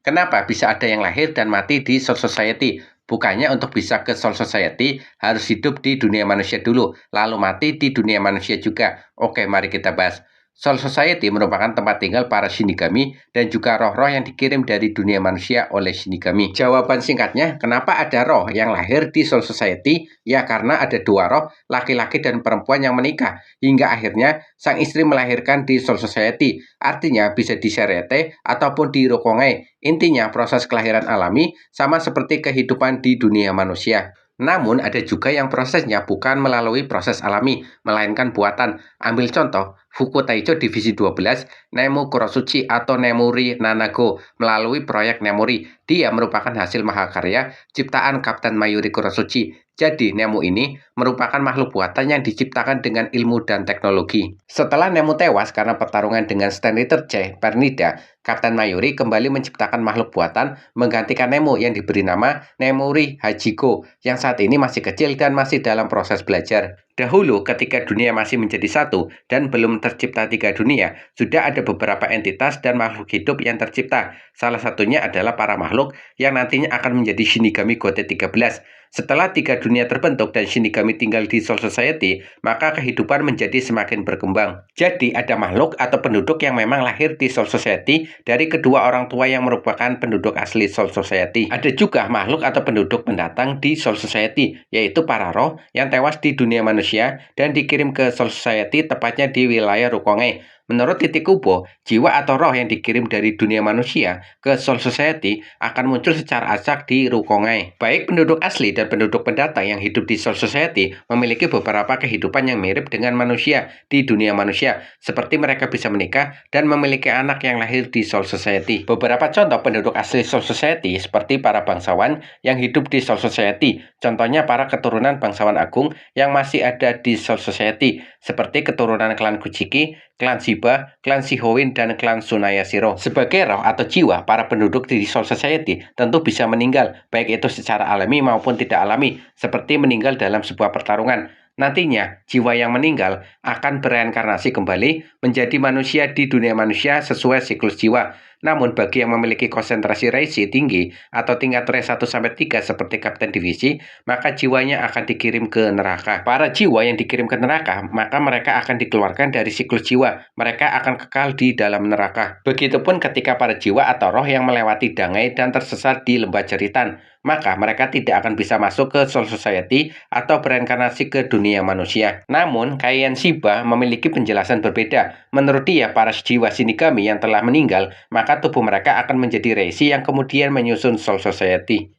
Kenapa bisa ada yang lahir dan mati di Soul Society? Bukannya untuk bisa ke Soul Society harus hidup di dunia manusia dulu, lalu mati di dunia manusia juga. Oke, mari kita bahas. Soul Society merupakan tempat tinggal para Shinigami dan juga roh-roh yang dikirim dari dunia manusia oleh Shinigami. Jawaban singkatnya, kenapa ada roh yang lahir di Soul Society? Ya karena ada dua roh, laki-laki dan perempuan yang menikah. Hingga akhirnya sang istri melahirkan di Soul Society. Artinya bisa di Serete ataupun di Rokongai. Intinya proses kelahiran alami sama seperti kehidupan di dunia manusia. Namun ada juga yang prosesnya bukan melalui proses alami, melainkan buatan. Ambil contoh, Fuku Taicho Divisi 12, Nemu Kurosuchi atau Nemuri Nanago melalui proyek Nemuri. Dia merupakan hasil mahakarya ciptaan Kapten Mayuri Kurosuchi. Jadi, Nemu ini merupakan makhluk buatan yang diciptakan dengan ilmu dan teknologi. Setelah Nemu tewas karena pertarungan dengan Stand Leader C, Pernida, Kapten Mayuri kembali menciptakan makhluk buatan menggantikan Nemu yang diberi nama Nemuri Hachiko, yang saat ini masih kecil dan masih dalam proses belajar. Dahulu, ketika dunia masih menjadi satu dan belum tercipta tiga dunia, sudah ada beberapa entitas dan makhluk hidup yang tercipta. Salah satunya adalah para makhluk yang nantinya akan menjadi Shinigami Gote 13. Setelah tiga dunia terbentuk dan Shinigami tinggal di Soul Society, maka kehidupan menjadi semakin berkembang. Jadi ada makhluk atau penduduk yang memang lahir di Soul Society dari kedua orang tua yang merupakan penduduk asli Soul Society. Ada juga makhluk atau penduduk pendatang di Soul Society, yaitu para roh yang tewas di dunia manusia dan dikirim ke Soul Society, tepatnya di wilayah Rukongai. Menurut Titik Kubo, jiwa atau roh yang dikirim dari dunia manusia ke Soul Society akan muncul secara acak di Rukongai. Baik penduduk asli dan penduduk pendatang yang hidup di Soul Society memiliki beberapa kehidupan yang mirip dengan manusia di dunia manusia, seperti mereka bisa menikah dan memiliki anak yang lahir di Soul Society. Beberapa contoh penduduk asli Soul Society seperti para bangsawan yang hidup di Soul Society, contohnya para keturunan bangsawan agung yang masih ada di Soul Society, seperti keturunan klan Kuchiki, klan Shiba, klan Shihoin, dan klan Tsunayashiro. Sebagai roh atau jiwa, para penduduk di Soul Society tentu bisa meninggal, baik itu secara alami maupun tidak alami, seperti meninggal dalam sebuah pertarungan. Nantinya, jiwa yang meninggal akan bereinkarnasi kembali menjadi manusia di dunia manusia sesuai siklus jiwa. Namun bagi yang memiliki konsentrasi Reishi tinggi atau tingkat Rei 1-3 seperti Kapten Divisi, maka jiwanya akan dikirim ke neraka. Para jiwa yang dikirim ke neraka, maka mereka akan dikeluarkan dari siklus jiwa. Mereka akan kekal di dalam neraka. Begitupun ketika para jiwa atau roh yang melewati Dangai dan tersesat di lembah Jeritan, maka mereka tidak akan bisa masuk ke Soul Society atau bereinkarnasi ke dunia manusia. Namun, Kaien Shiba memiliki penjelasan berbeda. Menurut dia, para jiwa Shinigami yang telah meninggal, maka tubuh mereka akan menjadi Reishi yang kemudian menyusun Soul Society.